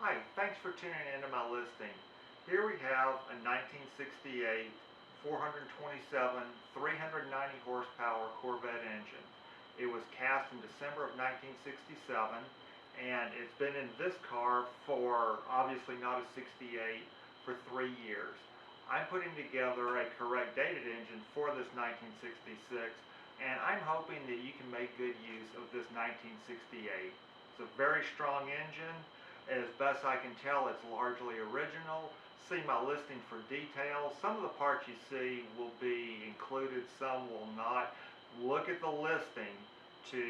Hi, thanks for tuning into my listing. Here we have a 1968 427 390 horsepower Corvette engine. It was cast in December of 1967 and it's been in this car for, obviously not a 68, for 3 years. I'm putting together a correct dated engine for this 1966 and I'm hoping that you can make good use of this 1968. It's a very strong engine. As best I can tell, it's largely original. See my listing for details. Some of the parts you see will be included, some will not. Look at the listing to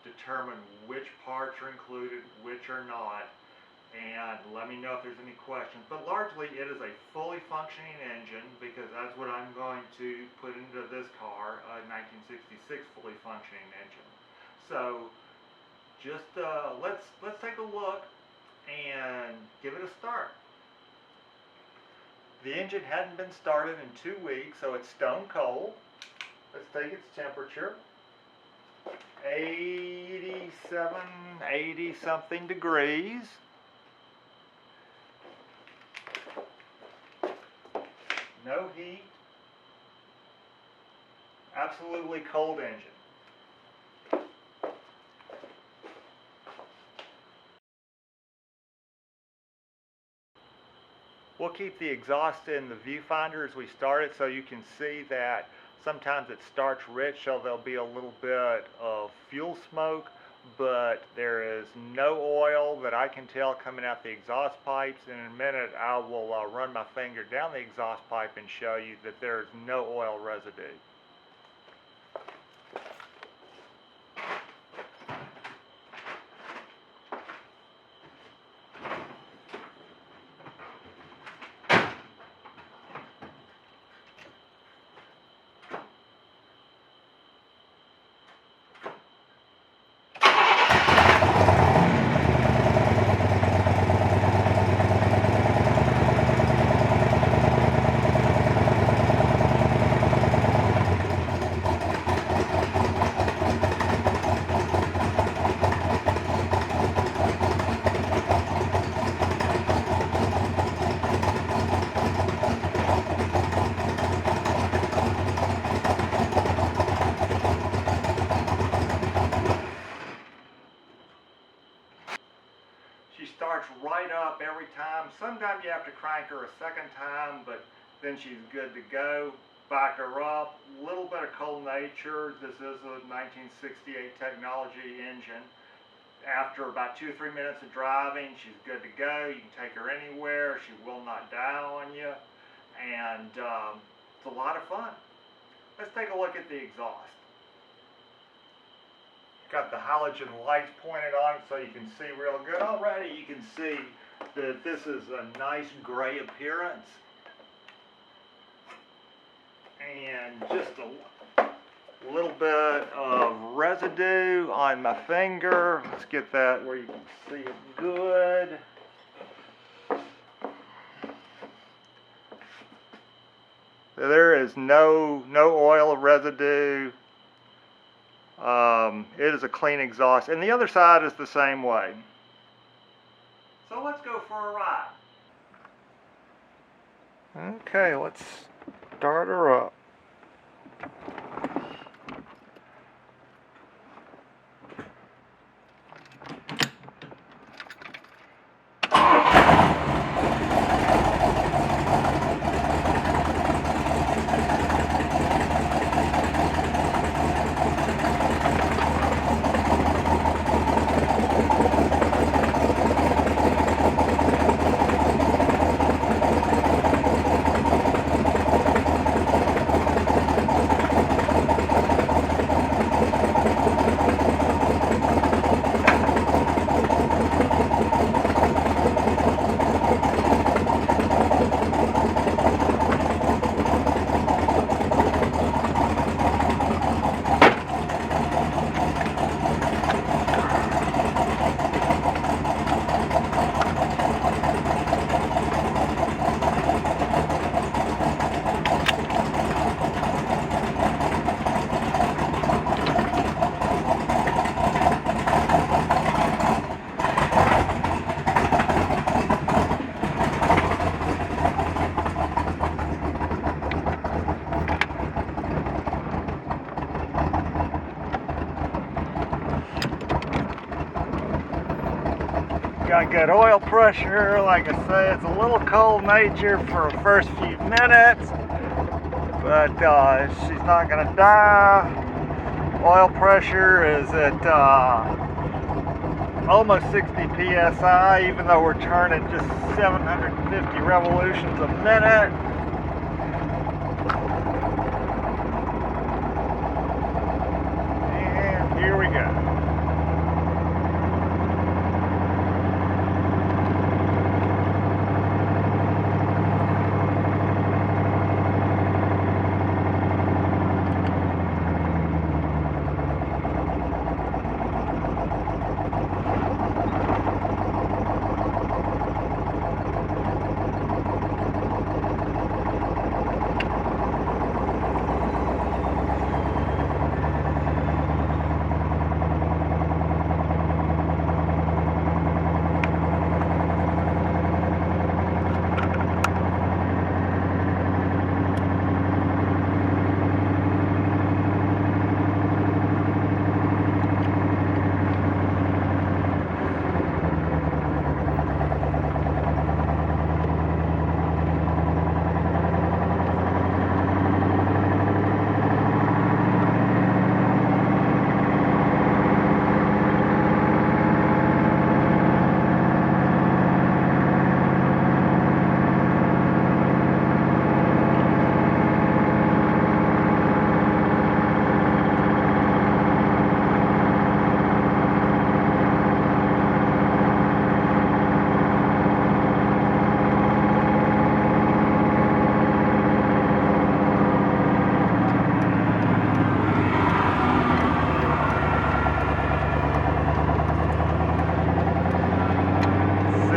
determine which parts are included, which are not, and let me know if there's any questions. But largely it is a fully functioning engine because that's what I'm going to put into this car, a 1966 fully functioning engine. So just let's take a look and give it a start. The engine hadn't been started in 2 weeks, so it's stone cold. Let's take its temperature. 87, 80 something degrees. No heat. Absolutely cold engine. We'll keep the exhaust in the viewfinder as we start it so you can see that sometimes it starts rich, so there'll be a little bit of fuel smoke, but there is no oil that I can tell coming out the exhaust pipes. In a minute I will run my finger down the exhaust pipe and show you that there is no oil residue. She starts right up every time. Sometimes you have to crank her a second time, but then she's good to go. Back her up. A little bit of cold nature. This is a 1968 technology engine. After about 2 or 3 minutes of driving, she's good to go. You can take her anywhere. She will not die on you. And it's a lot of fun. Let's take a look at the exhaust. Got the halogen lights pointed on so you can see real good. Already you can see that this is a nice gray appearance. And just a little bit of residue on my finger. Let's get that where you can see it good. There is no oil residue. It is a clean exhaust, and the other side is the same way. So let's go for a ride. Okay, let's start her up. Got good oil pressure. Like I say, it's a little cold nature for the first few minutes, but she's not gonna die. Oil pressure is at almost 60 psi, even though we're turning just 750 revolutions a minute. And here we go.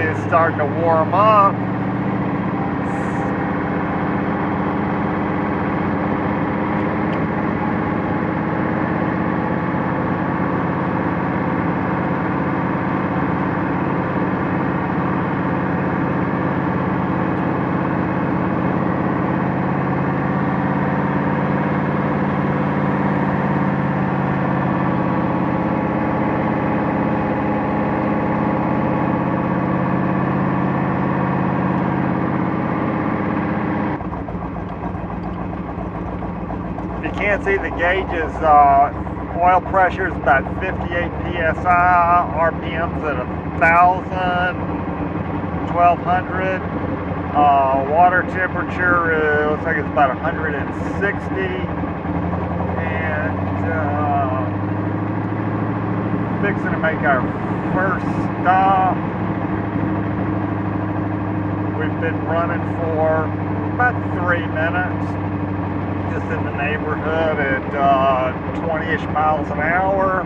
It's starting to warm up. Can't see the gauges. Oil pressure is about 58 psi, RPMs at 1,000, 1,200. Water temperature looks like it's about 160. And fixing to make our first stop. We've been running for about 3 minutes. Just in the neighborhood at 20-ish miles an hour.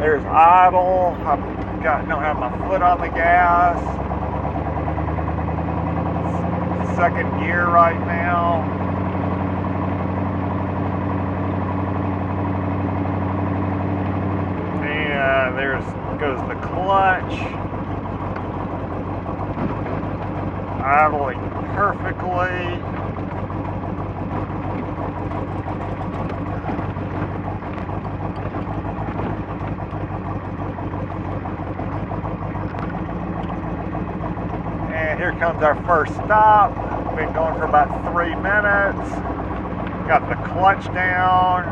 There's idle. Don't have my foot on the gas. Second gear right now. And there goes the clutch. Idling perfectly. And here comes our first stop. Been going for about 3 minutes. Got the clutch down.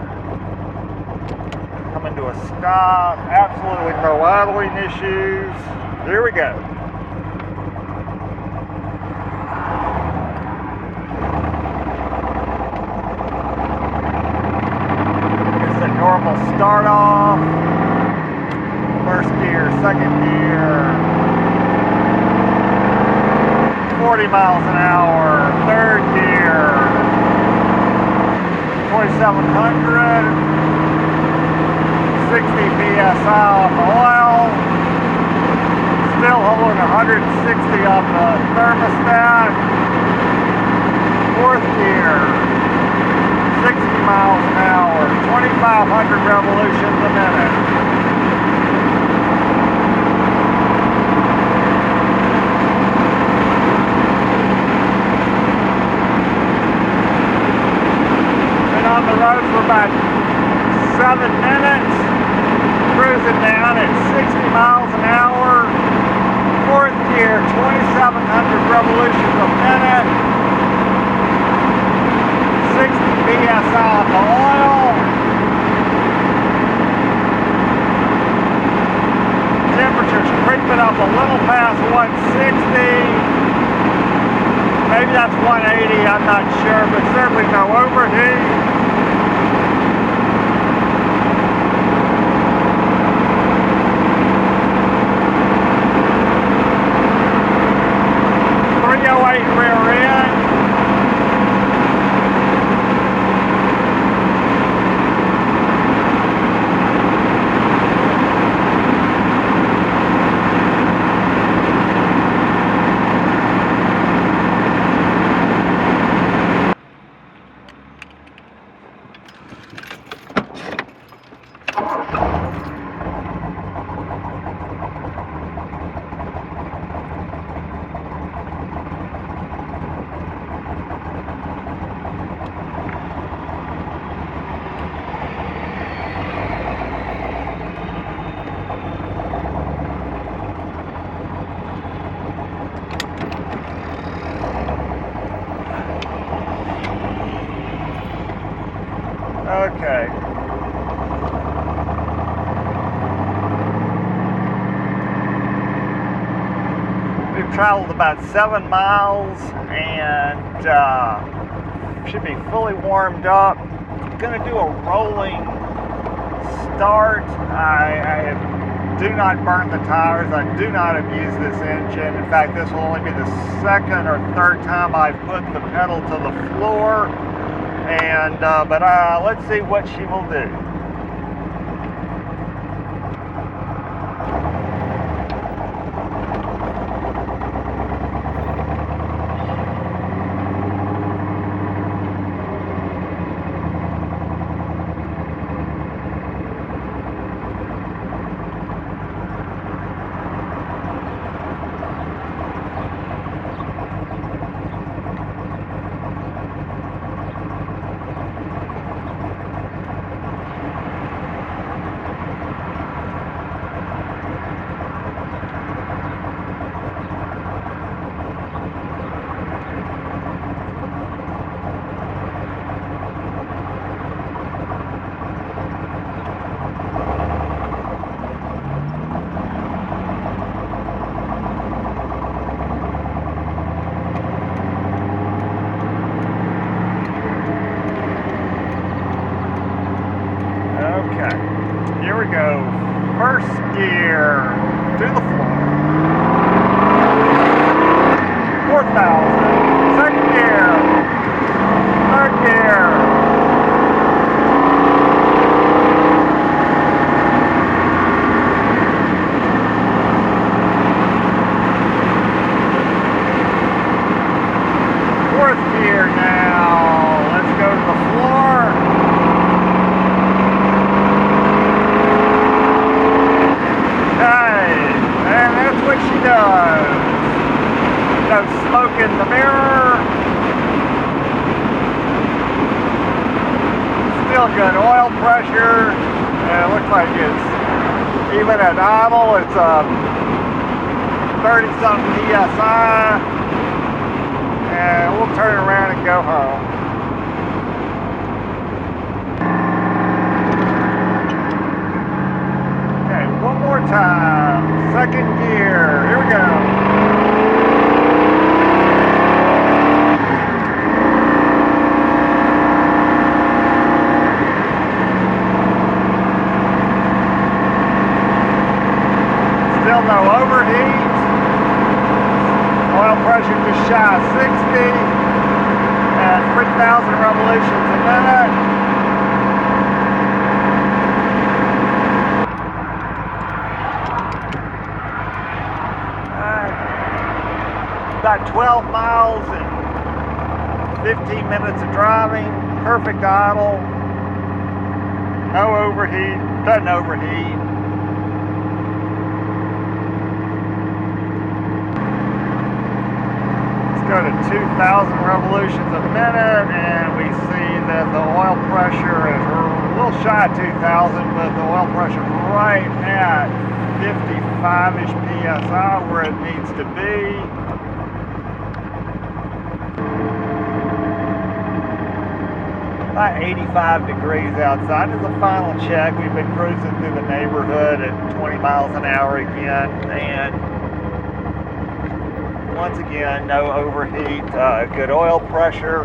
Coming to a stop. Absolutely no idling issues. Here we go. Normal start off, first gear, second gear, 40 miles an hour, third gear, 2,700, 60 psi on the oil, still holding 160 on the thermostat, fourth gear, 60 miles an hour, 2,500 revolutions a minute. Been on the road for about 7 minutes, cruising down at miles an hour. Fourth gear, 2,700 revolutions a minute. 60 psi on the oil. Temperature's creeping up a little past 160. Maybe that's 180, I'm not sure, but certainly no overheat. Rear end. Okay. We've traveled about 7 miles and should be fully warmed up. I'm going to do a rolling start. I do not burn the tires. I do not abuse this engine. In fact, this will only be the second or third time I've put the pedal to the floor. And but let's see what she will do. Here we go. First gear to the floor. 4,000. Second gear. Third gear. Fourth gear now. Let's go to the floor. What she does. No smoke in the mirror. Still good oil pressure. It looks like it's even at idle. It's 30-something psi. And we'll turn around and go home. One more time. Second gear. Here we go. Still no overheat. Oil pressure just shy of 60 at 3,000 revolutions a minute. About 12 miles and 15 minutes of driving, perfect idle, no overheat, doesn't overheat. Let's go to 2,000 revolutions a minute and we see that the oil pressure is a little shy of 2,000, but the oil pressure right at 55-ish psi, where it needs to be. About 85 degrees outside. As a final check, we've been cruising through the neighborhood at 20 miles an hour again, and once again, no overheat, good oil pressure.